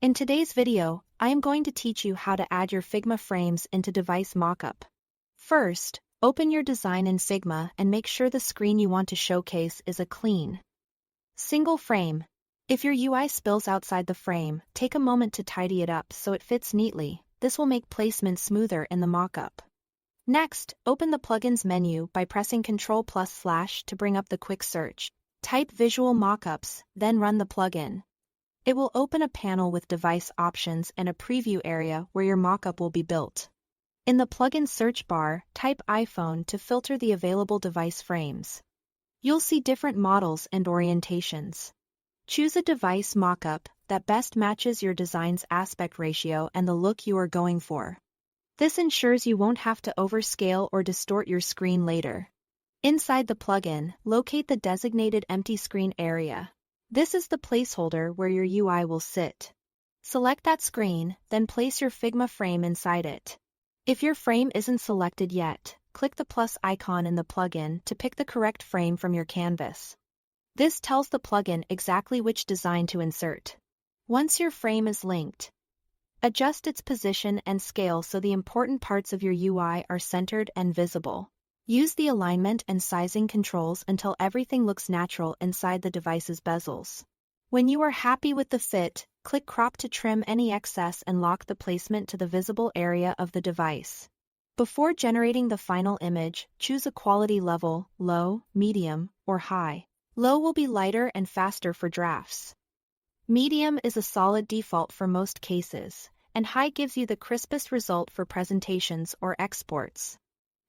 In today's video, I am going to teach you how to add your Figma frames into device mockup. First, open your design in Figma and make sure the screen you want to showcase is a clean, single frame. If your UI spills outside the frame, take a moment to tidy it up so it fits neatly. This will make placement smoother in the mockup. Next, open the Plugins menu by pressing Ctrl+/ to bring up the quick search. Type Visual Mockups, then run the plugin. It will open a panel with device options and a preview area where your mockup will be built. In the plugin search bar, type iPhone to filter the available device frames. You'll see different models and orientations. Choose a device mockup that best matches your design's aspect ratio and the look you are going for. This ensures you won't have to overscale or distort your screen later. Inside the plugin, locate the designated empty screen area. This is the placeholder where your UI will sit. Select that screen, then place your Figma frame inside it. If your frame isn't selected yet, click the plus icon in the plugin to pick the correct frame from your canvas. This tells the plugin exactly which design to insert. Once your frame is linked, adjust its position and scale so the important parts of your UI are centered and visible. Use the alignment and sizing controls until everything looks natural inside the device's bezels. When you are happy with the fit, click Crop to trim any excess and lock the placement to the visible area of the device. Before generating the final image, choose a quality level, low, medium, or high. Low will be lighter and faster for drafts. Medium is a solid default for most cases, and high gives you the crispest result for presentations or exports.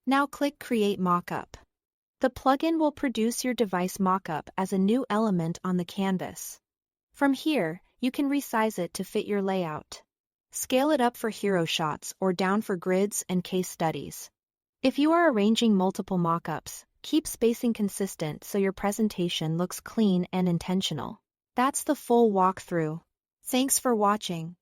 Now click Create Mockup. The plugin will produce your device mockup as a new element on the canvas. From here, you can resize it to fit your layout. Scale it up for hero shots or down for grids and case studies. If you are arranging multiple mockups, keep spacing consistent so your presentation looks clean and intentional. That's the full walkthrough. Thanks for watching.